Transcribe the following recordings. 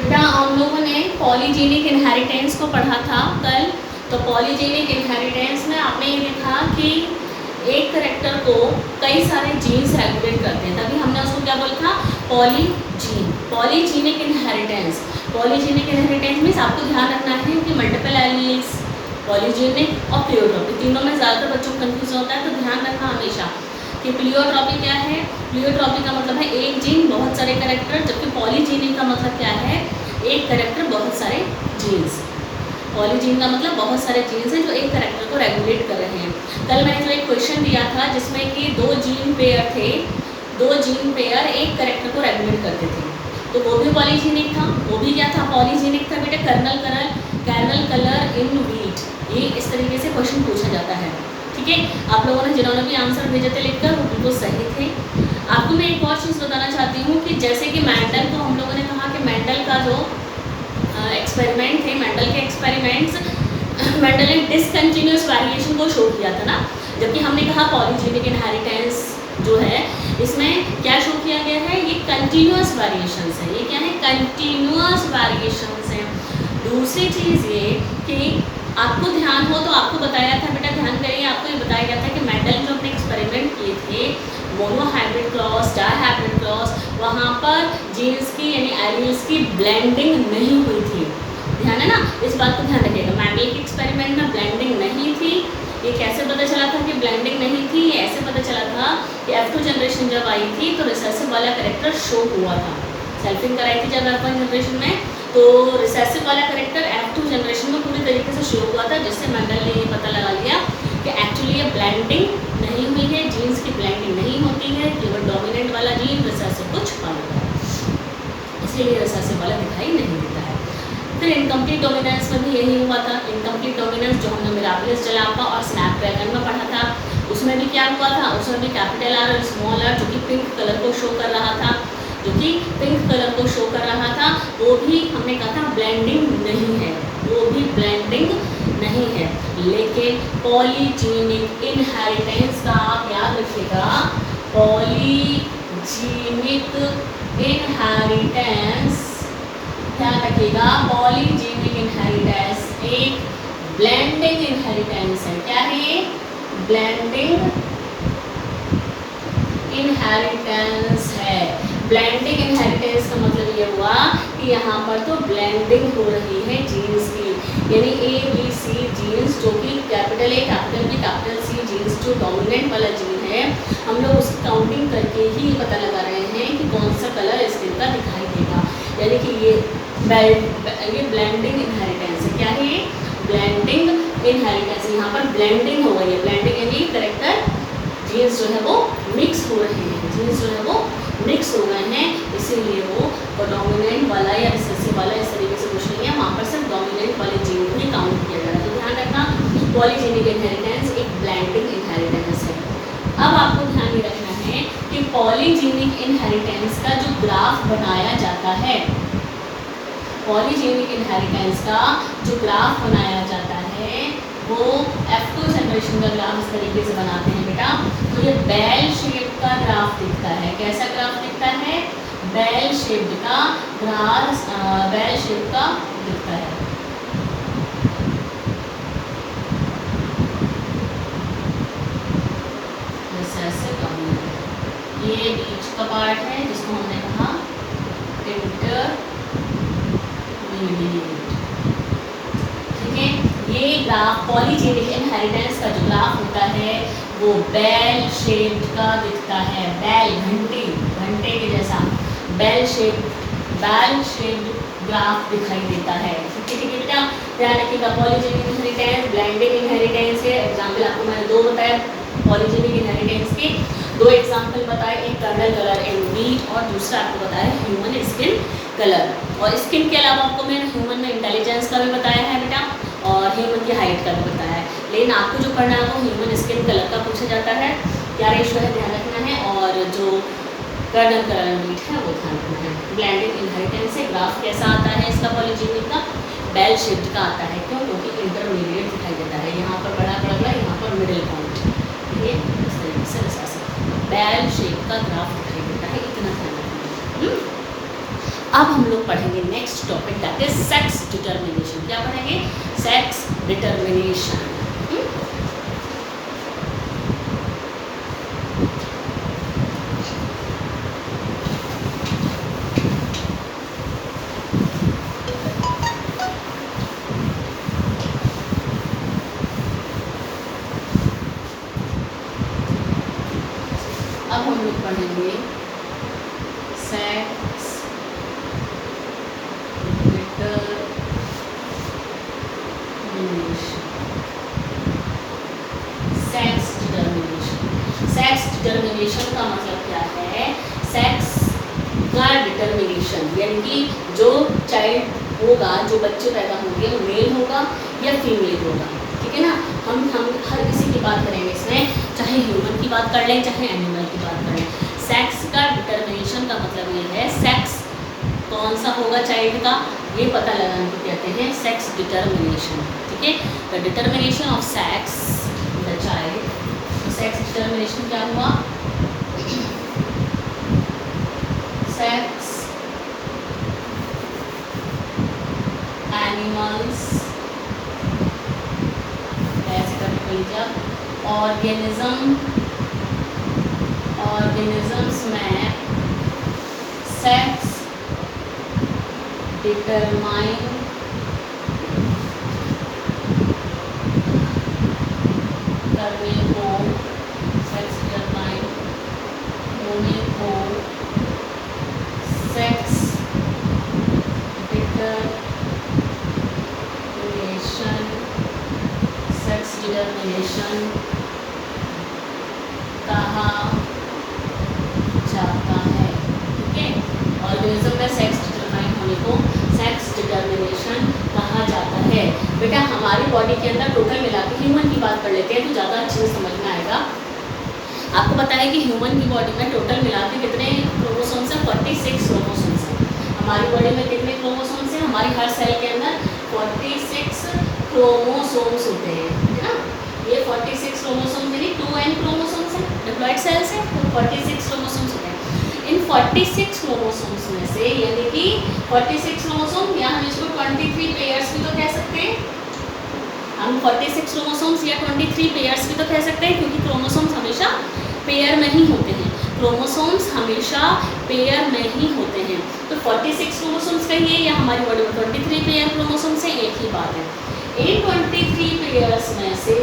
बेटा हम लोगों ने पॉलीजेनिक इनहेरिटेंस को पढ़ा था कल। तो पॉलीजेनिक इनहेरिटेंस में आपने ये देखा कि एक करेक्टर को कई सारे जीन्स रेगुलेट करते हैं, तभी हमने उसको क्या बोला था, polygene, polygenic inheritance. Polygenic inheritance means आपको ध्यान रखना है कि मल्टीपल एलील्स, पॉलीजेनिक और प्लियोट्रॉपी, तीनों में ज़्यादातर बच्चों को कन्फ्यूज होता है, तो ध्यान रखना हमेशा कि प्लियोट्रॉपी क्या है। प्लियोट्रॉपी का मतलब है एक जीन बहुत सारे कैरेक्टर, जबकि पॉलीजेनिक का मतलब क्या है, एक कैरेक्टर बहुत सारे जीन्स। पॉलीजीन का मतलब बहुत सारे जीन्स हैं जो एक कैरेक्टर को रेगुलेट कर रहे हैं। कल मैंने जो एक क्वेश्चन दिया था जिसमें कि दो जीन पेयर थे, दो जीन पेयर एक कैरेक्टर को रेगुलेट करते थे, तो वो भी पॉलीजेनिक था। वो भी क्या था, पॉलीजेनिक था बेटा। कर्नल कलर इन वीट, ये इस तरीके से क्वेश्चन पूछा जाता है। ठीक है, आप लोगों ने जिन्होंने भी आंसर भेजे थे लिखकर वो बिल्कुल सही थे। आपको मैं एक और चीज़ बताना चाहती हूँ कि जैसे कि मैंडल को हम लोगों ने कहा कि मैंडल का जो एक्सपेरिमेंट थे, मैंडल के एक्सपेरिमेंट्स, मैंडल ने डिसकंटिन्यूस वेरिएशन को शो किया था ना, जबकि हमने कहा पॉलीजेनिक इनहेरिटेंस जो है इसमें क्या शो किया गया है, ये कंटिन्यूस वेरिएशंस है। ये क्या है, कंटिन्यूस वेरिएशंस हैं। दूसरी चीज़ ये कि आपको ध्यान हो तो आपको बताया था बेटा, ध्यान करिए, आपको ये बताया गया था कि मैंडल जो अपने एक्सपेरिमेंट किए थे मोनोहाइब्रिड क्रॉस, डायहाइब्रिड क्रॉस, वहाँ पर जीन्स की यानी एलील्स की ब्लेंडिंग नहीं हुई थी। ध्यान है ना, इस बात को ध्यान रखिएगा। मैंडल के एक्सपेरिमेंट में ब्लेंडिंग नहीं थी। ये कैसे पता चला था कि ब्लेंडिंग नहीं थी, ये ऐसे पता चला था कि F2 जनरेशन जब आई थी तो रिसेसिव वाला करेक्टर शो हुआ था। सेल्फिंग कराई थी जब F1 जनरेशन में, तो रिसेसिव वाला करेक्टर F2 जनरेशन में पूरी तरीके से शो हुआ था, जिससे मैंडल ने ये पता लगा लिया कि एक्चुअली ये ब्लेंडिंग नहीं हुई है, जीन्स की ब्लेंडिंग नहीं होती है, केवल डोमिनेंट वाला जीन रिसेसिव को छुपा लेता है, इसीलिए रिसेसिव वाला दिखाई नहीं देता है। फिर इनकम्प्लीट डोमिनेंस में भी यही हुआ था। इनकम्प्लीट डोमिनेंस जो हमने मिराबलिस, जलापा और स्नैपड्रैगन में पढ़ा था, उसमें भी क्या हुआ था, उसमें भी कैपिटल आर और स्मॉल आर जो कि पिंक कलर को शो कर रहा था, जो कि पिंक कलर को शो कर रहा था, वो भी हमने कहा था ब्लेंडिंग नहीं है, वो भी ब्लेंडिंग नहीं है। लेकिन पॉलीजेनिक इनहेरिटेंस का आप याद रखिएगा, पॉलीजेनिक इनहेरिटेंस ध्यान रखिएगा, पॉलीजेनिक इनहेरिटेंस एक ब्लेंडिंग इनहेरिटेंस है। क्या है ये, ब्लेंडिंग इनहेरिटेंस है। ब्लेंडिंग इनहेरिटेंस का मतलब ये हुआ कि यहाँ पर तो ब्लेंडिंग हो रही है जीन्स की, यानी ABC जीन्स जो कि capital A, capital B, capital C genes जो डोमिनेंट वाला जीन है, हम लोग उसकी काउंटिंग करके ही पता लगा रहे हैं कि कौन सा कलर स्किन का दिखाई देगा, यानी कि ये ब्लेंडिंग इनहेरिटेंस है। क्या है ये, ब्लेंडिंग इनहेरिटेंस। यहाँ पर ब्लेंडिंग हो गई है, ब्लेंडिंग यानी करेक्टर जीन्स जो है वो मिक्स हो रहे हैं, जीन्स जो है वो मिक्स हो गए हैं, इसीलिए वो डोमिनेंट वाला या रिसेसिव वाला इस तरीके से कुछ नहीं है, वहाँ पर सिर्फ डोमिनेंट वाले जीन को ही काउंट किया जा रहा है। तो ध्यान रखना, पॉलीजेनिक इनहेरिटेंस एक ब्लेंडिंग इनहेरिटेंस है। अब आपको ध्यान ये रखना है कि पॉलीजेनिक इनहेरिटेंस का जो ग्राफ बनाया जाता है, पॉलीजेनिक इनहेरिटेंस का जो ग्राफ बनाया जाता है वो F2 जनरेशन का ग्राफ इस तरीके से बनाते हैं बेटा। तो ये बेल शेप का ग्राफ दिखता है। कैसा ग्राफ दिखता है, बेल शेप का ग्राफ, बेल शेप का दिखता है। ये बीच का पार्ट है जिसको हमने कहा इंटरमीडिएट। ठीक है, ये ग्राफ पॉलीजेनिक इनहेरिटेंस का जो ग्राफ होता है वो बेल शेप्ड का दिखता है। बेल, घंटे के जैसा बेल शेप्ड ग्राफ दिखाई देता है। ठीक है बेटा, ध्यान रखिएगा। पॉलीजेनिक इनहेरिटेंस, ब्लेंडिंग इनहेरिटेंस के एग्जाम्पल आपको मैंने दो बताए, पॉलीजेनिक इनहेरिटेंस के दो एग्जाम्पल बताए, एक कर्नल कलर इन वीट और दूसरा आपको बताया ह्यूमन स्किन कलर। और स्किन के अलावा आपको मैंने ह्यूमन में इंटेलिजेंस का भी बताया है बेटा, और ह्यूमन की हाइट का भी बताया है। लेकिन आपको जो पढ़ना है वो ह्यूमन स्किन कलर का पूछा जाता है, क्या रेशो है ध्यान रखना है, और जो कर्नल कलर वीट है वो ध्यान रखना है। ब्लेंडिंग इनहेरिटेंस से ग्राफ कैसा आता है इसका, पॉलीजेनिक का बेल शेप्ड का आता है। क्यों, क्योंकि इंटरमीडिएट दिखाई देता है, यहाँ पर बड़ा पड़ता है, यहाँ पर मिडिल पॉइंट, ये इस तरीके से बेल शेप का ग्राफ दिखाई देता है, इतना ध्यान रखना। अब हम लोग पढ़ेंगे next topic, that is sex determination. क्या पढ़ेंगे? Sex determination. अब हम लोग पढ़ेंगे sex determination. Sex determination, sex determination का मतलब क्या है? सेक्स का डिटर्मिनेशन यानी कि जो चाइल्ड होगा, जो बच्चे पैदा होंगे, वो मेल होगा या फीमेल होगा। ठीक है ना? हम हर किसी की बात करेंगे इसमें, चाहे ह्यूमन की बात कर लें चाहे एनिमल की बात कर लें। सेक्स का डिटर्मिनेशन का मतलब ये है सेक्स कौन सा होगा चाइल्ड का, ये पता लगाने को कहते हैं सेक्स डिटर्मिनेशन। ठीक है? The determination of sex the child. Sex determination क्या हुआ? सेक्स एनिमल्स ऑर्गेनिजम्स में सेक्स डिटरमाइन करने को, सेक्स डिटरमाइन होने को सेक्स डिटर्मिनेशन कहा जाता है। ठीक है? ऑर्गेनिज्म में सेक्स डिटरमाइन होने को सेक्स डिटर्मिनेशन कहा जाता है। बेटा हमारी बॉडी के अंदर टोटल मिला के ह्यूमन की बात कर लेते हैं तो ज़्यादा अच्छे से समझ में आएगा। आपको पता है कि ह्यूमन की बॉडी में टोटल मिला के कितने क्रोमोसोम्स हैं? 46 क्रोमोसोम्स हैं। हमारी बॉडी में कितने क्रोमोसोम्स हैं? हमारी हर सेल के अंदर 46 क्रोमोसोम्स होते हैं, है ना? ये 46 क्रोमोसोम्स यानी 2n क्रोमोसोम्स हैं, डिप्लॉइड सेल्स हैं, तो 46 क्रोमोसोम्स होते हैं। इन 46 क्रोमोसोम्स में से यानी कि 46 क्रोमोसोम या हम इसको 23 पेयर्स भी तो कह सकते हैं। हम 46 क्रोमोसोम्स या 23 पेयर्स भी तो कह सकते हैं, क्योंकि क्रोमोसोम्स हमेशा पेयर में ही होते हैं। क्रोमोसोम्स हमेशा पेयर में ही होते हैं। तो 46 क्रोमोसोम्स कहिए या हमारी बॉडी में 23 पेयर क्रोमोसोम्स हैं, एक ही बात है। इन 23 पेयर्स में से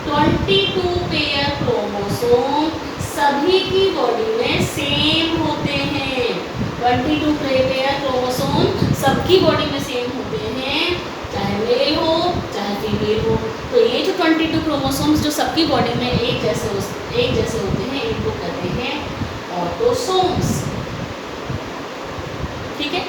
22 पेयर क्रोमोसोम सभी की बॉडी में सेम होते हैं। 22 पेयर क्रोमोसोम सबकी बॉडी में सेम होते हैं, चाहे मेल हो चाहे फीमेल हो। तो ये जो 22 क्रोमोसोम्स जो सबकी बॉडी में एक जैसे होते हैं, इनको कहते हैं ऑटोसोम्स। ठीक है?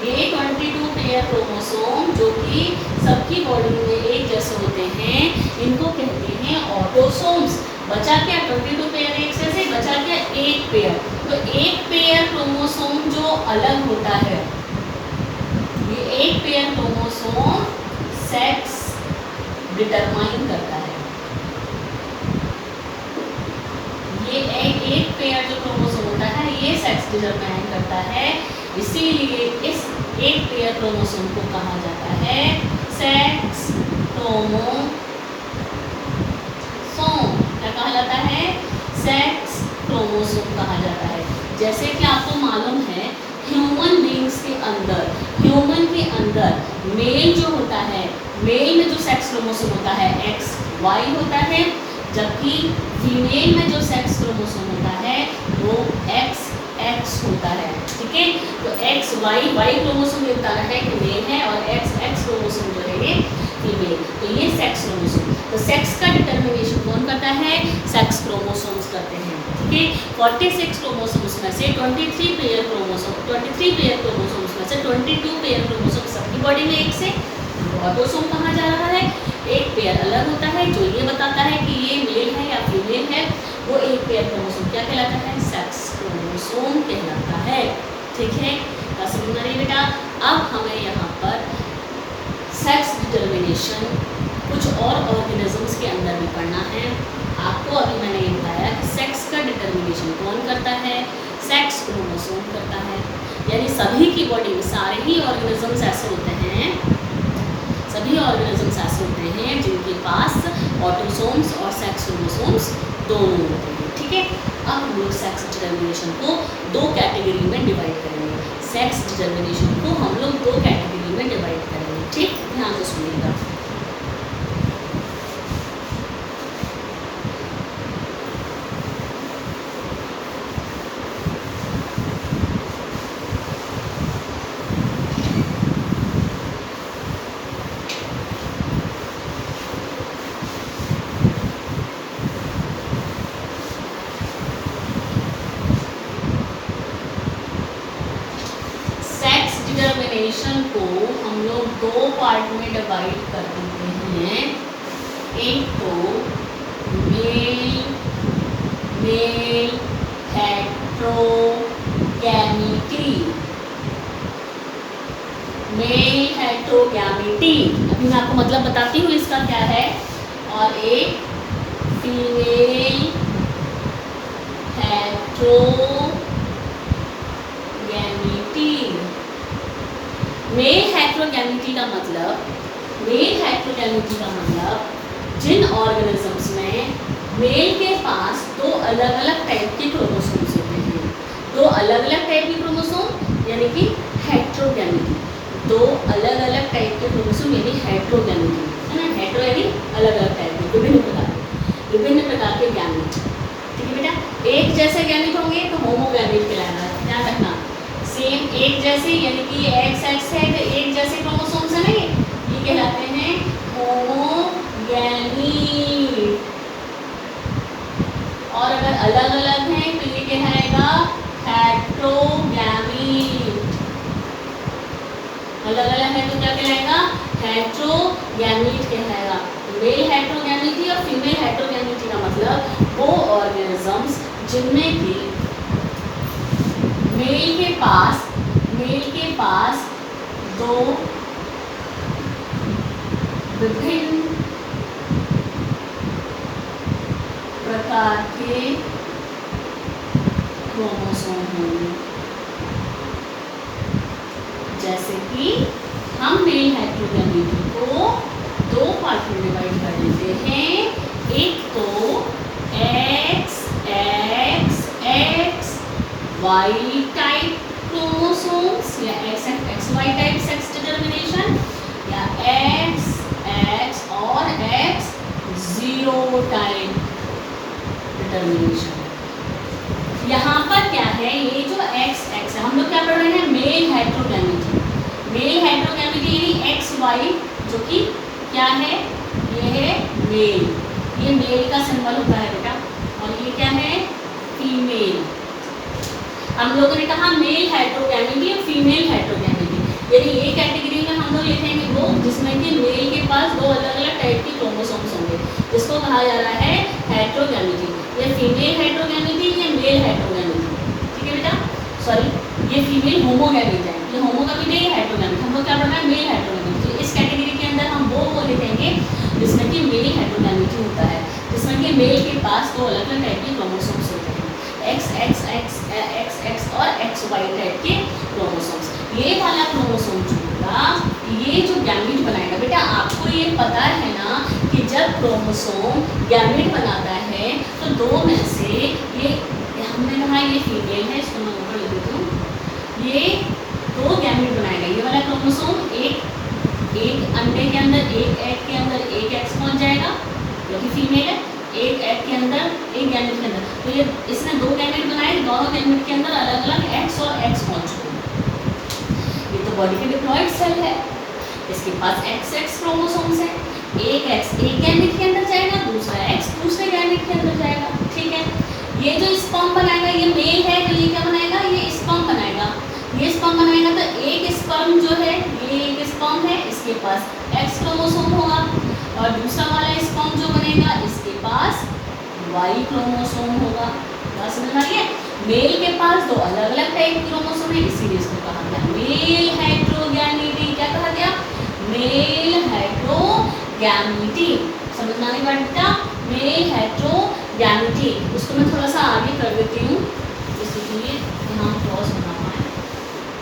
ये 22 पेयर क्रोमोसोम जो कि सबकी बॉडी में एक जैसे होते हैं, इनको कहते हैं ऑटोसोम्स। बचा क्या? 22 पेयर एक से बचा क्या? एक पेयर। तो एक पेयर क्रोमोसोम जो अलग होता है, ये एक पेयर क्रोमोसोम सेक्स डिटरमाइन करता है। ये एक पेयर जो क्रोमोसोम होता है ये सेक्स डिटरमाइन करता है। इसीलिए इस एक पेयर क्रोमोसोम को कहा जाता है सेक्स क्रोमोसोम। क्या कहा जाता है? सेक्स क्रोमोसोम कहा जाता है। जैसे कि आपको मालूम है ह्यूमन बींग्स के अंदर मेल जो होता है, मेल में जो सेक्स क्रोमोसोम होता है XY होता है, जबकि फीमेल में जो सेक्स क्रोमोसोम होता है वो XX होता है। ठीक है? तो XY क्रोमोसोम ये बताना है कि मेल है और XX क्रोमोसोम जो है ये फीमेल। तो ये सेक्स क्रोमोसोम। तो सेक्स का डिटर्मिनेशन कौन करता है? सेक्स क्रोमोसोम्स करते हैं। ठीक है? 46 क्रोमोसोम्स में से 23 पेयर क्रोमोसोम्स में से 22 पेयर क्रोमोसोम सबकी बॉडी में एक से ऑटोसोम कहा जा रहा है। एक पेयर अलग होता है जो ये बताता है कि ये मेल है या फीमेल है। वो एक पेयर क्रोमोसोम क्या कहलाता है? सेक्स क्रोमोसोम कहलाता है। ठीक है? समझ में आ रही है बेटा? अब हमें यहाँ पर सेक्स डिटर्मिनेशन कुछ और ऑर्गेनिजम्स के अंदर भी पढ़ना है। आपको अभी मैंने ये बताया कि सेक्स का डिटर्मिनेशन कौन करता है? सेक्स क्रोमोसोम करता है। यानी सभी की बॉडी में सारे ही ऑर्गेनिजम्स ऐसे होते हैं, सभी ऑर्गेनिजम्स ऐसे होते हैं जिनके पास ऑटोसोम्स और सेक्स क्रोमोसोम्स दोनों होते हैं। ठीक है, अब हम लोग सेक्स डिटर्मिनेशन को दो कैटेगरी में डिवाइड करेंगे। सेक्स डिटर्मिनेशन को हम लोग दो कैटेगरी में डिवाइड करेंगे। ठीक, ध्यान से सुनिएगा। डिटर्मिनेशन को हम लोग दो पार्ट में डिवाइड कर देते हैं। एक तो मेल हेट्रोगैमिटी, मेल हेट्रोगैमिटी, अभी मैं आपको मतलब बताती हूँ इसका क्या है, और एक फीमेल हेट्रोगैमिटी। मेल हेट्रोगैमिटी का मतलब, जिन ऑर्गेनिजम्स में मेल के पास दो अलग अलग टाइप के क्रोमोसोम्स होते हैं, दो अलग अलग टाइप के क्रोमोसोम यानी कि हेट्रोगैमिटी, दो अलग अलग टाइप के क्रोमोसोम यानी हेट्रोगैमिटी, है ना। हेट्रो यानी अलग अलग टाइप के, विभिन्न प्रकार के गैमेट। ठीक है बेटा, एक जैसे गैमेट होंगे तो होमोगैमेट कहलाएगा, ध्यान रखना। सेम एक जैसे यानी कि एक्स एक्स है तो एक जैसे क्रोमोसोम्स है ना, ये कहलाते हैं होमोगैमीट। और अगर अलग अलग हैं तो ये कहलाएगा हेट्रोगैमीट। अलग अलग है तो क्या कहलाएगा, हेट्रोगैमीट कहलाएगा। मेल हेट्रोगैमिटी और फीमेल हेट्रोगैमिटी का मतलब वो ऑर्गेनिजम्स जिनमें कि मेल के पास दो विभिन्न प्रकार के क्रोमोसोम होंगे। जैसे कि हम मेल हेट्रोगैमिटी को दो पार्ट में डिवाइड कर देते हैं। एक तो XX Y टाइप क्रोमोसोम्स या XY टाइप सेक्स डिटर्मिनेशन, या XX और X0 टाइप डिटर्मिनेशन। यहाँ पर क्या है, ये जो XX है, हम लोग क्या पढ़ रहे हैं, मेल हेट्रोगैमिटी यानी XY जो कि क्या है, ये है मेल, ये मेल का सिंबल होता है बेटा, और ये क्या है, फीमेल। हम लोगों ने कहा मेल हेट्रोगैमिटी और फीमेल हेट्रोगैमिटी, यानी ये कैटेगरी में हम लोग लिखेंगे वो जिसमें कि मेल के पास दो अलग अलग टाइप के क्रोमोसोम्स होंगे, जिसको कहा जा रहा है हेट्रोगैमिटी। ये फीमेल हेट्रोगैमिटी, ये मेल हेट्रोगैमिटी। ठीक है बेटा, सॉरी ये फीमेल होमोगैमिट है, ये होमोगैमिट है, ये हेट्रोगैमिट। हम लोग क्या पढ़ रहे हैं, मेल हेट्रोगैमिटी। तो इस कैटेगरी के अंदर हम वो लिखेंगे जिसमें कि मेल हेट्रोगैमिटी होता है, जिसमें कि मेल के पास दो अलग अलग टाइप के क्रोमोसोम्स होते हैं, XX और XY टाइप के क्रोमोसोम्स। ये वाला क्रोमोसोम जो होगा, ये जो गैमेट बनाएगा बेटा, आपको ये पता है ना कि जब क्रोमोसोम गैमेट बनाता है तो दो में से ये, हमने कहा ये फीमेल है, इसको मैं ऊपर लिख देती हूँ, ये दो गैमेट बनाएगा। ये वाला क्रोमोसोम एक अंडे के अंदर, एक एग के अंदर एक एक्स पहुँच जाएगा जो कि फीमेल है, एक एग के अंदर एक गैमेट के अंदर, तो ये इसने दो गैमेट बनाए, दोनों गैमेट के अंदर अलग अलग एक्स और एक्स पहुँच चुके हैं। ये तो बॉडी के डिप्लॉइड सेल है, इसके पास XX क्रोमोसोम्स है, एक एक्स एक गैमेट के अंदर जाएगा, दूसरा एक्स दूसरे गैमेट के अंदर जाएगा। ठीक है, ये जो स्पर्म बनाएगा, ये मेल है तो ये क्या बनाएगा, ये स्पर्म बनाएगा। ये स्पर्म बनाएगा तो एक स्पर्म जो है, ये एक स्पर्म है, इसके पास X क्रोमोसोम होगा, और दूसरा वाला स्पर्म जो बनेगा इसके पास Y क्रोमोसोम होगा। बात समझ आ रही है? मेल के पास दो अलग अलग टाइप क्रोमोसोम है, इसीलिए इसको कहा गया मेल हेट्रोगैमिटी। क्या कहा गया, मेल हेट्रोगैमिटी। समझ में आने वाली बेटा, मेल हेट्रोगैमिटी। उसको मैं थोड़ा सा आगे कर देती हूँ, इसलिए यहाँ क्रॉस बना पाए। Male heterogamety, male heterogamety. अब हम लोग क्या पढ़ रहे हैं, मेल हेट्रोगैमिटी। मेल हेट्रोगैमिटी का मतलब जिनमें कि दो अलग अलग टाइप के क्रोमोसोम होते हैं, दो अलग अलग टाइप के क्रोमोसोम यानी कि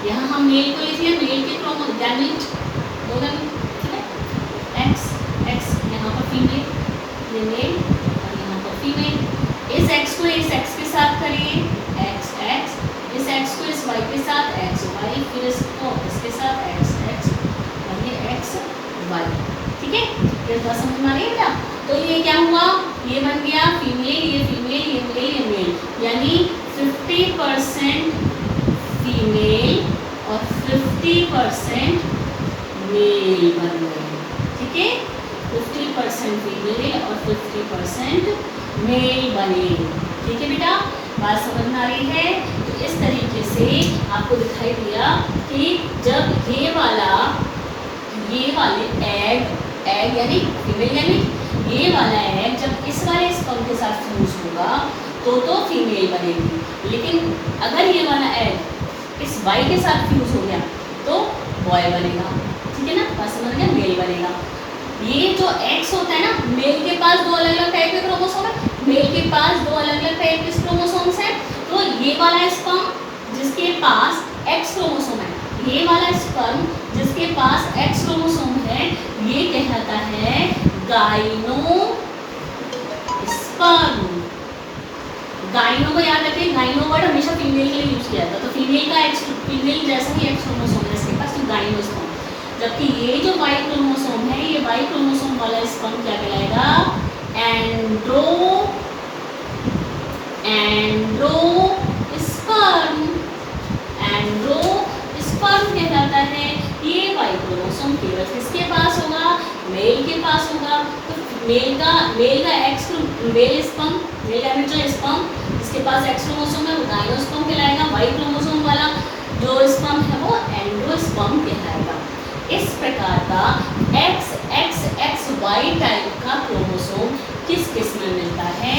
यहाँ हम मेल को लिख लिया, मेल के क्रोमो गैमेट होगा, ठीक है, एक्स एक्स, यहाँ पर फीमेल, ये मेल और यहाँ पर फीमेल। इस एक्स को इस एक्स के साथ करिए, एक्स एक्स, इस एक्स को इस वाई के साथ एक्स वाई, फिर इसको इसके साथ एक्स एक्स और ये एक्स वाई, ठीक है, ये बात समझ में आ रही है बेटा। तो ये क्या हुआ, ये बन गया फीमेल, ये मेल, ये मेल, यानी 50% फीमेल और 50% मेल बन गए, ठीक है, 50% फीमेल और 50% मेल बने, ठीक है बेटा, बात समझ में आ रही है। तो इस तरीके से आपको दिखाई दिया कि जब ये वाले एग यानी फीमेल यानी ये वाला एग जब इस वाले स्पर्म के साथ फ्यूज होगा तो फीमेल बनेगी, लेकिन अगर ये वाला एग इस वाई के साथ फ्यूज हो गया तो बॉय बनेगा, ठीक है ना, बात समझ गया, मेल बनेगा। ये जो एक्स होता है ना, मेल के पास दो अलग अलग टाइप के क्रोमोसोम है, मेल के पास दो अलग अलग टाइप के क्रोमोसोम्स हैं। तो ये वाला स्पर्म जिसके पास एक्स क्रोमोसोम है, ये वाला स्पर्म जिसके पास एक्स क्रोमोसोम है, ये कहलाता है गाइनो स्पर्म। गाइनो को याद रखिए, गाइनो वर्ड हमेशा फीमेल के लिए यूज किया जाता है, तो फीमेल जैसा ही एक्स क्रोमोसोम है इसके पास, तो गाइनो स्पर्म। जबकि ये जो वाई क्रोमोसोम है, ये वाई क्रोमोसोम वाला स्पर्म क्या कहलाएगा, एंड्रो स्पर्म कहलाता है। ये वाई क्रोमोसोम केवल किसके पास होगा, मेल के पास होगा। तो मेल का एक्स मेल स्पर्म, मेल यानी जो स्पर्म जिसके पास एक्स क्रोमोसोम है वो गाइनोस्पर्म कहलाएगा, वाई क्रोमोसोम वाला जो स्पर्म है वो एंड्रोस्पर्म कहलाएगा। इस प्रकार का XXXY टाइप का क्रोमोसोम किस किस में मिलता है,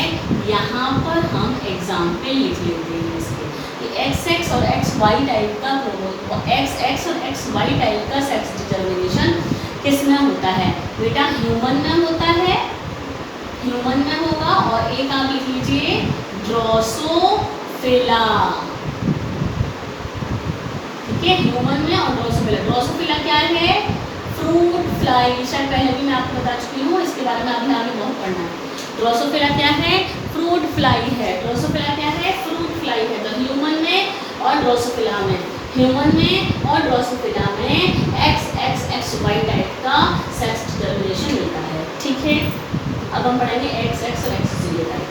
यहाँ पर हम एग्जाम्पल लिख लेते हैं इसके कि XX और XY टाइप का XX और XY टाइप का सेक्स डिटर्मिनेशन किस में होता है बेटा, ह्यूमन में होता है, ह्यूमन में होगा। और एक आप लिख लीजिए ड्रोसोफिला, ठीक है, ह्यूमन में और ड्रोसोफिला। ड्रोसोफिला क्या है, फ्रूट फ्लाई, शायद पहले भी मैं आपको बता चुकी हूँ, इसके बारे में आपने आगे बहुत पढ़ना है। ड्रोसोफिला क्या है, फ्रूट फ्लाई है। ड्रोसोफिला क्या है, फ्रूट फ्लाई है। तो ह्यूमन में और ड्रोसोफिला में, ह्यूमन में और ड्रोसोफिला में XXXY टाइप का सेक्स डिटर्मिनेशन मिलता है, ठीक है। अब हम पढ़ेंगे XX और X0 टाइप।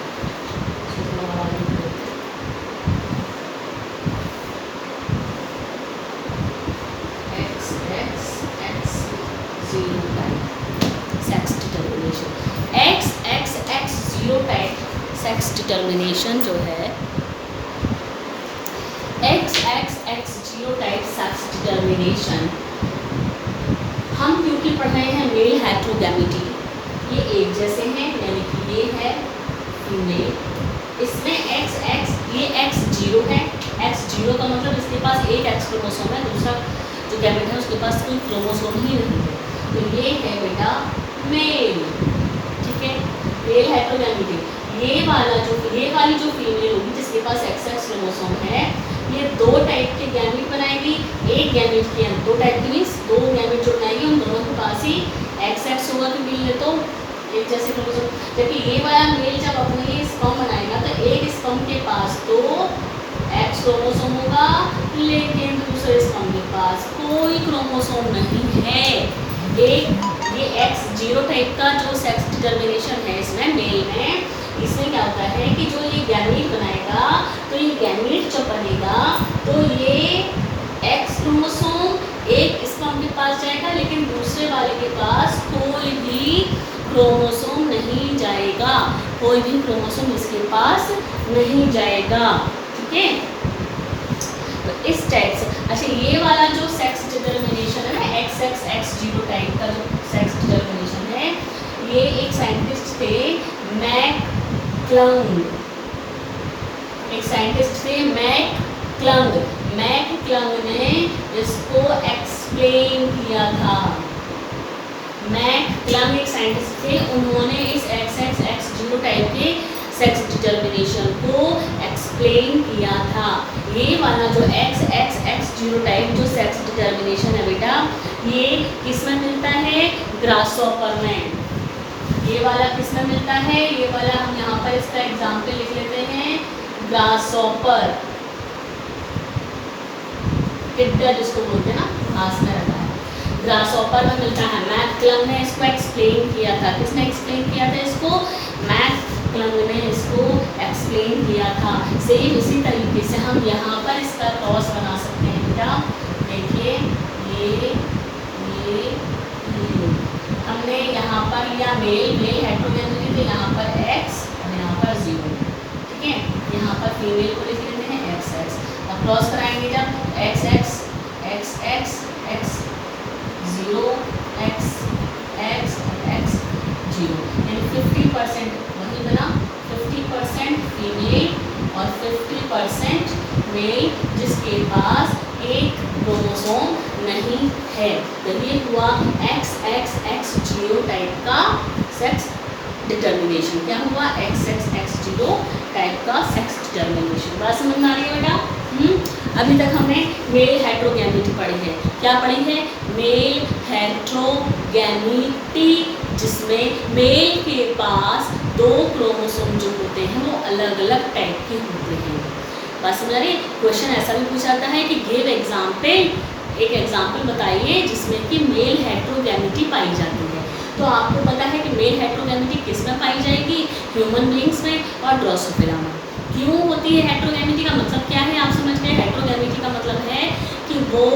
सेक्स डिटर्मिनेशन जो है XX टाइप सेक्स डिटर्मिनेशन, हम क्योंकि पढ़ रहे हैं मेल हेट्रोगैमिटी, ये एक जैसे हैं, यानी कि ये है फीमेल, इसमें XX, ये X0 है। X0 का मतलब इसके पास एक एक्स क्रोमोसोम है, दूसरा जो गैमेट है उसके पास कोई क्रोमोसोम ही नहीं है। तो ये है बेटा मेल, ठीक है, मेल हेट्रोगैमिटी। ये वाली जो फीमेल होगी जिसके पास XX क्रोमोसोम है, ये दो टाइप के गैमेट बनाएगी। एक गैमेट के अंदर दो टाइप के मीन्स दो गैमेट जो बनाएगी उन दोनों के पास ही XX होगा, तो मिल तो एक जैसे क्रोमोसोम। जबकि ये वाला मेल जब अपने स्पर्म बनाएगा तो एक स्पर्म के पास तो X क्रोमोसोम होगा, लेकिन दूसरे स्पर्म के पास कोई क्रोमोसोम नहीं है। ये X0 टाइप का जो सेक्स डिटर्मिनेशन है इसमें मेल में, इसमें क्या होता है कि जो ये गैमेट बनाएगा, तो ये गैमेट जो बनेगा तो ये X क्रोमोसोम एक स्पर्म के पास जाएगा, लेकिन दूसरे वाले के पास कोई भी क्रोमोसोम नहीं जाएगा, कोई भी क्रोमोसोम इसके पास नहीं जाएगा, ठीक है। तो इस टाइप से, अच्छा ये वाला जो सेक्स डिटर्मिनेशन है ना, XX टाइप का जो सेक्स डिटर्मिनेशन है, ये एक साइंटिस्ट थे मैकक्लंग, एक साइंटिस्ट थे मैकक्लंग ने इसको एक्सप्लेन किया था। मैकक्लंग एक साइंटिस्ट थे, उन्होंने इस XX टाइप के सेक्स डिटर्मिनेशन को एक्सप्लेन किया था। ये वाला जो XX जीनोटाइप जो सेक्स डिटर्मिनेशन है बेटा, ये किस में मिलता है? ग्रासहॉपर में। ये वाला किस में मिलता है? ये वाला हम यहाँ पर इसका एग्जाम्पल लिख लेते हैं, ग्रासहॉपर, टिड्डा जिसको बोलते हैं ना, घास में रहता है, ग्रासहॉपर में मिलता है। मैकक्लंग ने इसको एक्सप्लेन किया था। किसने एक्सप्लेन किया था इसको? मैकक्लंग ने इसको एक्सप्लेन किया था। सेम इसी तरीके से हम यहाँ पर इसका क्रॉस बना सकते हैं बेटा। देखिए ये हमने यहाँ पर लिया मेल हेट्रोगेनिटी, तो यहाँ पर X और यहाँ पर 0, ठीक है। यहाँ पर फीमेल को लिख लेते हैं XX। अब क्रॉस कराएंगे जब XX 0 X 0, यानी 50% वही बना, 50% फीमेल और 50% मेल, जिसके पास एक क्रोमोसोम नहीं है। तो ये हुआ XX जीनोटाइप का सेक्स डिटर्मिनेशन। क्या हुआ? XX जीनोटाइप का सेक्स डिटर्मिनेशन। बात समझ में आ रही है बेटा? अभी तक हमने मेल हेट्रोगैमिटी पढ़ी है। क्या पढ़ी है? मेल हेट्रोगैमिटी, जिसमें मेल के पास 2 क्रोमोसोम जो होते हैं वो अलग अलग टाइप के होते हैं। बात समझ आ रही है? क्वेश्चन ऐसा भी पूछा जाता है कि गिव एग्जाम्पल, एक एग्जाम्पल बताइए जिसमें कि मेल हेट्रोगैमिटी पाई जाती है। तो आपको पता है कि मेल हेट्रोगैमिटी किस में पाई जाएगी? ह्यूमन बींग्स में और ड्रोसोफिला में। क्यों होती है हेट्रोगैमिटी? का मतलब क्या है आप समझ गए? हेट्रोगैमिटी का मतलब है कि वो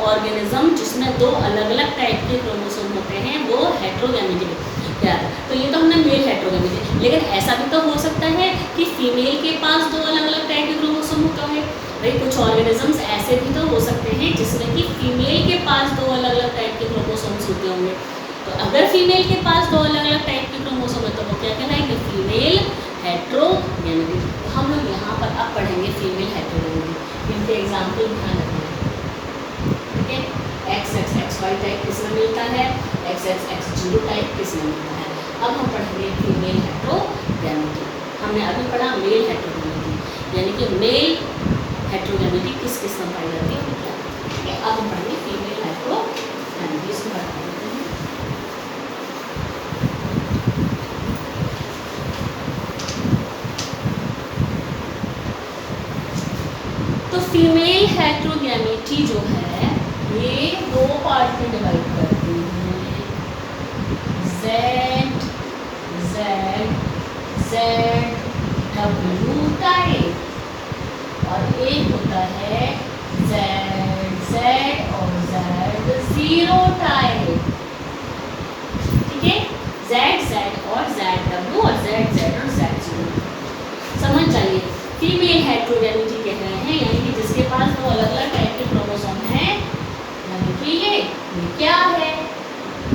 ऑर्गेनिज्म जिसमें 2 अलग अलग टाइप के क्रोमोसोम होते हैं वो हेट्रोगैमिटी क्या है। तो ये तो हमने मेल हेट्रोगैमिटी, लेकिन ऐसा भी तो हो सकता है कि फीमेल के पास 2 अलग अलग टाइप के क्रोमोसोम होता है। भाई कुछ ऑर्गेनिजम्स ऐसे भी तो हो सकते हैं जिसमें कि फीमेल के पास 2 अलग अलग टाइप के क्रोमोसोम्स होते होंगे। तो अगर फीमेल के पास 2 अलग अलग टाइप के क्रोमोसोम है तो वो क्या कहलाएंगे? फीमेल हेट्रोगैमिटी। तो हम लोग यहाँ पर अब पढ़ेंगे फीमेल हेट्रोगैमिटी। इनके एग्जाम्पल ध्यान रखना, ठीक है। XY टाइप किस में मिलता है? XX जीनोटाइप किस में मिलता है? अब हम पढ़ेंगे फीमेल हेट्रोगैमिटी। हमने अभी पढ़ा मेल हेट्रोगैमिटी, यानी कि मेल हेट्रोगैमिटी किस किस में पाई जाती है, ठीक है। अब हम पढ़ेंगे फीमेल हेट्रोगैमिटी। इसको बता देते हैं। तो फीमेल हेट्रोगैमिटी जो है ये 2 पार्ट में डिवाइड करती है, ZW टाइप, और एक होता है ZZ और Z0 टाइप, ठीक है। ZZ और ZW और ZZ और Z0 समझ जाइए। फीमेल हेट्रोगैमिटी कह रहे हैं यानी कि जिसके पास 2 अलग अलग टाइप के क्रोमोसोम हैं, यानी कि ये क्या है?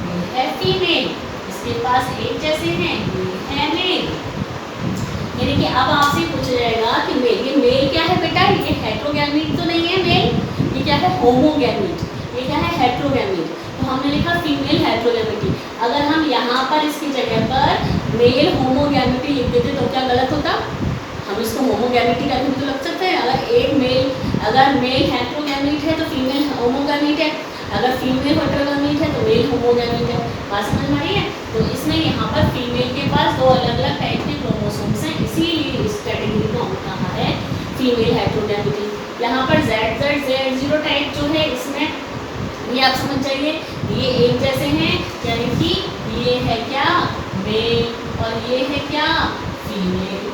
ये है फीमेल। इसके पास एक जैसे हैं, ये है मेल। यानी कि अब आपसे पूछा जाएगा कि मेल, ये मेल क्या है बेटा? ये हेट्रोगैमिट तो नहीं है मेल, ये क्या है? होमोगैमिट। ये क्या है? हेट्रोगैमिट। तो हमने लिखा फीमेल हेट्रोगैमिटी। अगर हम यहाँ पर इसकी जगह पर मेल होमोगैमिटी लिख देते तो क्या गलत होता? हम इसको होमोगैमिटी करके भी तो लग सकते हैं। अगर मेल हेट्रोगैमिट है तो फीमेल होमोगैमिट है, अगर फीमेल हेट्रोगैमिट है तो मेल होमोगैमिट है। बात समझ में आई है? तो इसमें यहाँ पर फीमेल के पास 2 अलग अलग टाइप के क्रोमोसोम्स हैं, इसीलिए इस कैटेगरी को हमने कहा है फीमेल हेट्रोगैमिटी। यहाँ पर ZZ Z0 टाइप जो है इसमें ये आप समझ जाइए, ये एक जैसे हैं, यानी कि ये है क्या? मेल और ये है क्या? फीमेल,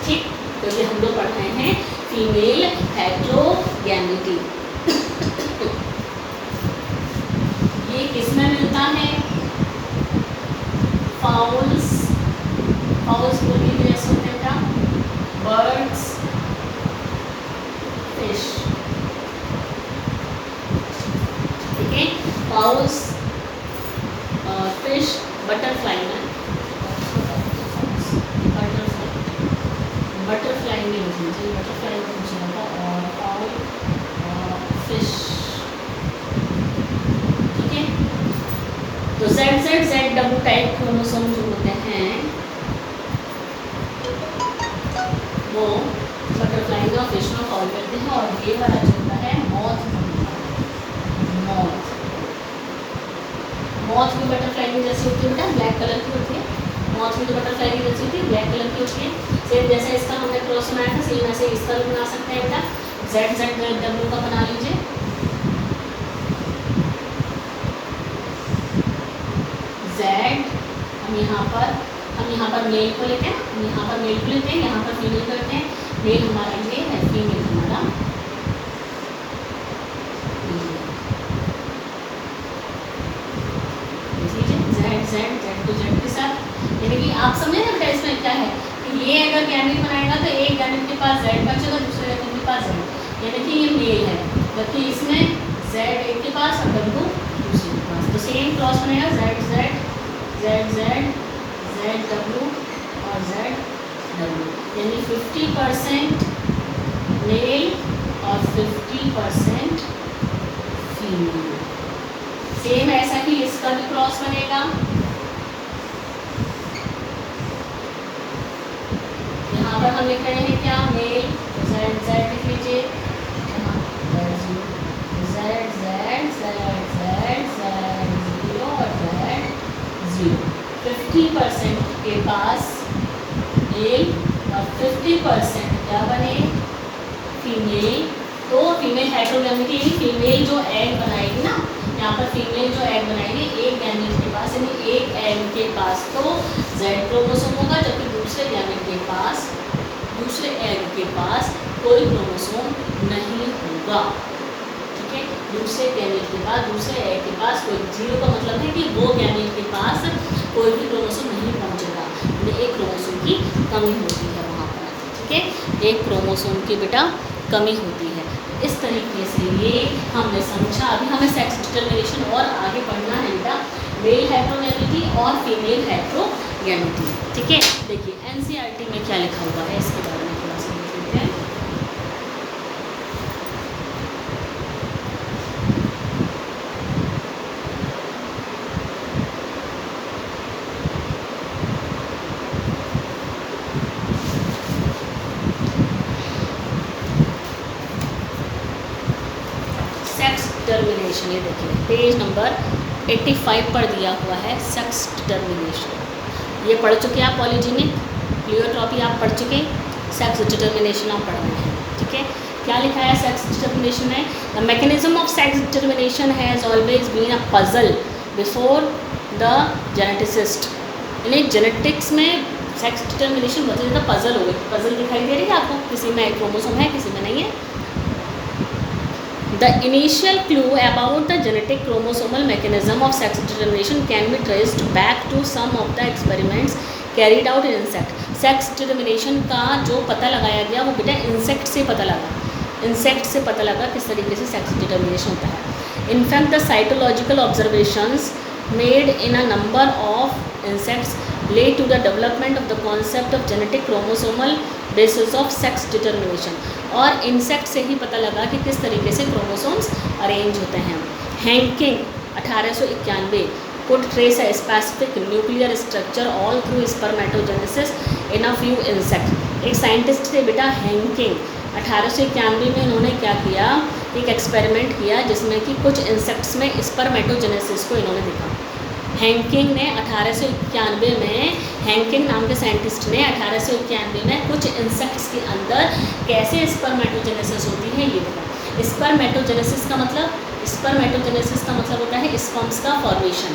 ठीक। तो ये हम लोग पढ़ रहे हैं फीमेल हेट्रोगैमिटी। ये किस में मिलता है? फाउल्स बोलने की वजह से होता है बर्ड्स, फिश, ठीक है। फाउल्स, फिश, बटरफ्लाई में, बटरफ्लाई में लिख लीजिए, बटरफ्लाई में पूछा जाता, और फाउल, फिश, ठीक है। तो ZZ ZW टाइप क्रोमोसोम जो होते हैं वो बटरफ्लाई का फिश में कॉल करते हैं। और ये वाला जो होता है मॉथ मॉथ भी बटरफ्लाई की जैसी होती है बेटा, ब्लैक कलर की होती है। मॉथ भी तो बटरफ्लाई की जैसी होती है, ब्लैक कलर की होती है। सेम जैसे इसका हमने क्रॉस बनाया था, सेम ऐसे इसका भी बना सकते हैं बेटा। ZZW का बना लीजिए। Z हम यहाँ पर मेल को लेते हैं, हम यहाँ पर मेल को लेते हैं, यहाँ पर फीमेल करते हैं। मेल हमारा ये है, फीमेल हमारा Z to Z के साथ, यानी कि आप समझे ना बेटा इसमें क्या है कि ये अगर गैमेट बनाएगा तो एक गैमेट के पास Z बचेगा, दूसरे गैमेट के पास Z, यानी कि ये मेल है। जबकि इसमें Z एक के पास और W दूसरे के पास, तो सेम क्रॉस बनेगा ZW और ZW, यानी 50% मेल और 50% फीमेल। सेम ऐसा ही इसका भी क्रॉस बनेगा। यहाँ पर हम लिख रहे हैं क्या, मेल, Z लिख लीजिए, Z0 और Z0। 50% के पास मेल और 50% क्या बने, फीमेल। तो फीमेल हेटेरोगैमेटी, फीमेल जो एग बनाएगी ना, यहाँ पर फीमेल जो एग बनाएगी एक गैमेट के पास, यानी एक एग के पास तो Z क्रोमोसोम होगा, जबकि दूसरे गैमेट के पास, दूसरे एग के पास कोई क्रोमोसोम नहीं होगा। ठीक है, दूसरे गैमेट के पास, दूसरे एग के पास कोई, जीरो का मतलब है कि वो गैमेट के पास कोई भी क्रोमोसोम नहीं पहुँचेगा, यानी एक क्रोमोसोम की कमी होती है वहाँ पर। ठीक है, एक क्रोमोसोम की बेटा कमी होती है। इस तरीके से ये हमने समझा। अभी हमें सेक्स डिटरमिनेशन और आगे पढ़ना है बेटा, मेल हेटेरोगैमेटी और फीमेल हेटेरोगैमेटी। ठीक है, देखिए NCERT में क्या लिखा हुआ है इसके बारे में थोड़ा सा देख लेते हैं। डिटर्मिनेशन, ये देखिए पेज नंबर 85 पर दिया हुआ है सेक्स डिटर्मिनेशन। ये पढ़ चुके आप पॉलीजेनिक प्लियोट्रॉपी आप पढ़ चुके, सेक्स डिटर्मिनेशन आप पढ़ रहे हैं। ठीक है, क्या लिखा है सेक्स डिटर्मिनेशन में, the mechanism of sex determination has always been a puzzle before the geneticist. यानी जेनेटिक्स में सेक्स डिटर्मिनेशन बहुत ज़्यादा पजल हो गई। पजल दिखाई दे रही है आपको, किसी में क्रोमोसोम है किसी में नहीं है। The initial clue about the genetic chromosomal mechanism of sex determination can be traced back to some of the experiments carried out in insect. Sex determination का जो पता लगाया गया वो बेटा इंसेक्ट से पता लगा, इंसेक्ट से पता लगा किस तरीके से सेक्स डिटर्मिनेशन होता है। In fact, the cytological observations made in a number of insects led to the development of the concept of genetic chromosomal basis of sex determination. और इंसेक्ट से ही पता लगा कि किस तरीके से क्रोमोसोम्स अरेंज होते हैं। Henking 1891 could trace a specific nuclear structure all through spermatogenesis in a few insects। एक साइंटिस्ट थे बेटा हैंकिंग, 1891 में इन्होंने क्या किया, एक एक्सपेरिमेंट किया जिसमें कि कुछ इंसेक्ट्स में स्पर्मेटोजेनेसिस को इन्होंने देखा। हैंकिंग ने 1891 में, हैंकिंग नाम के साइंटिस्ट ने 1891 में कुछ इंसेक्ट्स के अंदर कैसे स्पर्मेटोजेनेसिस होती है ये देखा। स्पर्मेटोजेनेसिस का मतलब, स्पर्मेटोजेनेसिस का मतलब होता है स्पर्म्स का फॉर्मेशन।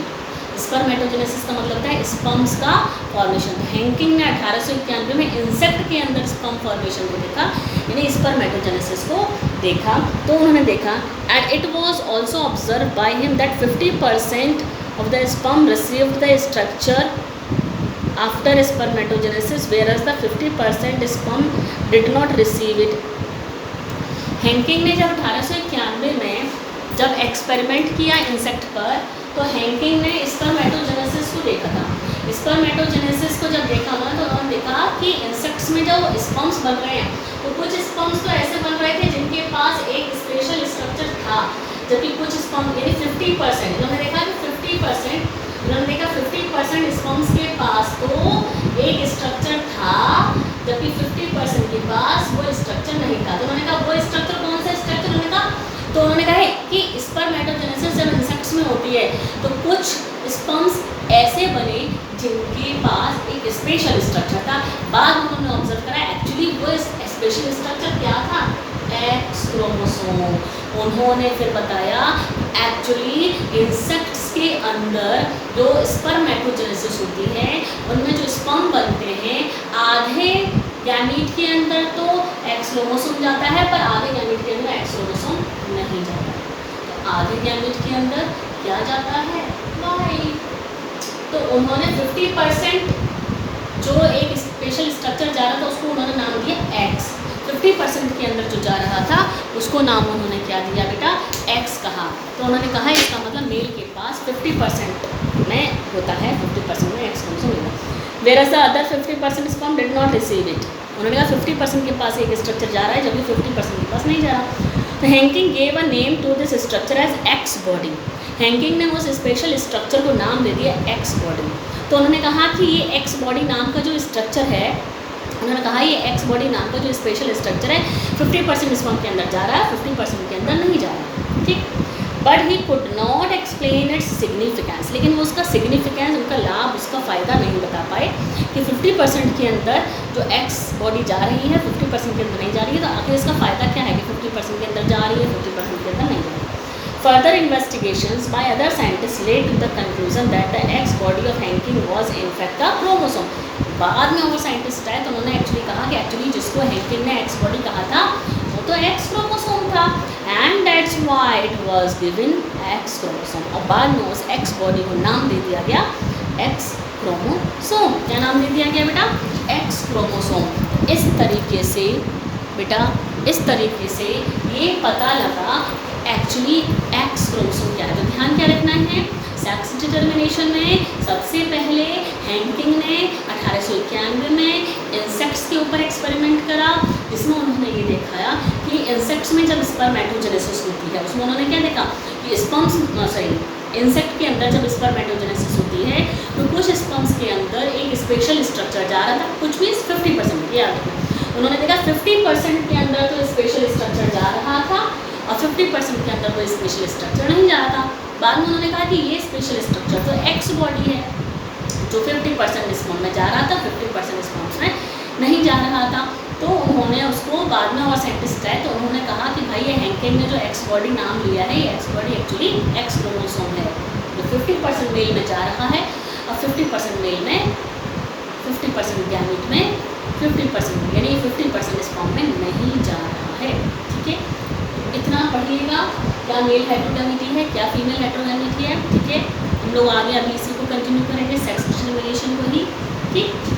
स्पर्मेटोजेनेसिस का मतलब होता है स्पर्म्स का फॉर्मेशन। तो हैंकिंग ने 1891 में इंसेक्ट के अंदर स्पर्म फॉर्मेशन को देखा, यानी स्पर्मेटोजेनेसिस को देखा। तो उन्होंने देखा and it was also observe by him that 50% of the sperm received the structure after spermatogenesis whereas the 50% sperm did not receive it। Henking ने जब 1891 में जब एक्सपेरिमेंट किया इंसेक्ट पर, तो हैंकिंग ने स्पर्मेटोजेनेसिस को देखा था। स्पर्मेटोजेनेसिस को जब देखा ना, तो उन्होंने देखा कि इंसेक्ट्स में जब स्पर्म्स बन रहे हैं तो कुछ स्पर्म्स तो ऐसे बन रहे थे जिनके पास एक स्पेशल स्ट्रक्चर था, जबकि कुछ स्पर्म यानी 50%, उन्होंने देखा कि 50% स्पर्म्स के पास तो एक स्ट्रक्चर था जबकि 50% के पास वो स्ट्रक्चर नहीं था। तो उन्होंने कहा वो स्ट्रक्चर कौन सा स्ट्रक्चर, उन्होंने कहा, तो उन्होंने कहा है कि स्पर्मेटोजेनेसिस जब इंसेक्ट्स में होती है तो कुछ स्पर्म्स ऐसे बने जिनके पास एक स्पेशल स्ट्रक्चर था। बाद में उन्होंने ऑब्जर्व करा एक्चुअली वो स्पेशल स्ट्रक्चर क्या था, एक्स क्रोमोसोम। उन्होंने फिर बताया एक्चुअली इंसेक्ट्स के अंदर जो स्पर्मेटोजेनेसिस होती है उनमें जो स्पर्म बनते हैं, आधे गैमीट के अंदर तो एक्स क्रोमोसोम जाता है पर आधे गैमीट के अंदर एक्स क्रोमोसोम नहीं जाता है। तो आधे गैमीट के अंदर क्या जाता है, वाई। तो उन्होंने 50% जो एक स्पेशल स्ट्रक्चर जा रहा था उसको उन्होंने नाम दिया एक्स। 50% के अंदर जो जा रहा था उसको नाम उन्होंने क्या दिया बेटा, एक्स कहा। तो उन्होंने कहा इसका मतलब मेल के पास 50% में होता है, 50% में एक्स क्रोमोसोम मिला, whereas the other 50% sperm did not receive it. उन्होंने कहा 50% के पास एक स्ट्रक्चर जा रहा है जबकि 50% के पास नहीं जा रहा। तो Henking gave a name to this structure as X body. Henking ने उस स्पेशल स्ट्रक्चर को नाम दे दिया एक्स बॉडी। तो उन्होंने कहा कि ये एक्स बॉडी नाम का जो स्ट्रक्चर है, उन्होंने कहा ये एक्स बॉडी नाम का जो स्पेशल स्ट्रक्चर है 50% स्पर्म के अंदर जा रहा है, 50% के अंदर नहीं जा रहा, ठीक। But he could not explain its significance, लेकिन वो उसका सिग्निफिकेंस, उनका लाभ, उसका फ़ायदा नहीं बता पाए कि 50% के अंदर जो एक्स बॉडी जा रही है 50% के अंदर नहीं जा रही है। तो आखिर इसका फ़ायदा क्या है कि 50% के अंदर जा रही है, 50% के अंदर नहीं जा रही है। Further investigations by other scientists led to the conclusion that the X body of Hanking was in fact a chromosome. बाद में और साइंटिस्ट आए तो उन्होंने एक्चुअली कहा कि एक्चुअली जिसको हैंकिंग ने एक्स बॉडी कहा था वो तो एक्स क्रोमोसोम था, and that's why it was given x chromosome. और बाद में उस एक्स बॉडी को नाम दे दिया गया एक्स क्रोमोसोम। क्या नाम दे दिया गया बेटा, एक्स क्रोमोसोम। इस तरीके से बेटा, इस तरीके से ये पता लगा एक्चुअली एक्स क्रोमोसोम क्या है। तो ध्यान क्या रखना है, सेक्स डिटर्मिनेशन में सबसे पहले हैंकिंग ने 1891 में इंसेक्ट्स के ऊपर एक्सपेरिमेंट करा, जिसमें उन्होंने ये दिखाया कि इंसेक्ट्स में जब स्पर्मेटोजेनेसिस होती है उसमें उन्होंने क्या देखा कि स्पर्म्स इंसेक्ट के अंदर जब स्पर्मेटोजेनेसिस होती है तो कुछ स्पर्म्स के अंदर एक स्पेशल स्ट्रक्चर जा रहा था, कुछ भी 50% याद रखना। उन्होंने देखा 50% के अंदर तो स्पेशल स्ट्रक्चर जा रहा था और 50% के अंदर कोई स्पेशल स्ट्रक्चर नहीं जा रहा था। बाद में उन्होंने कहा कि ये स्पेशल स्ट्रक्चर तो एक्स बॉडी है जो 50% स्पर्म में जा रहा था, 50% स्पर्म्स में नहीं जा रहा था। तो उन्होंने उसको बाद में और साइंटिस्ट आए तो उन्होंने कहा कि भाई ये हैंकिंग ने जो एक्स बॉडी नाम लिया है ये x body actually x chromosome है जो 50% मेल में जा रहा है और 50% मेल में 50% गैमीट में 50% यानी 50% स्पर्म में नहीं जा रहा है, ठीक है। इतना पढ़िएगा, क्या मेल हेटेरोगैमिटी है, क्या फीमेल हेटेरोगैमिटी है, ठीक है। हम लोग आगे अभी इसी को कंटिन्यू करेंगे, सेक्स डिटर्मिनेशन को ही, ठीक।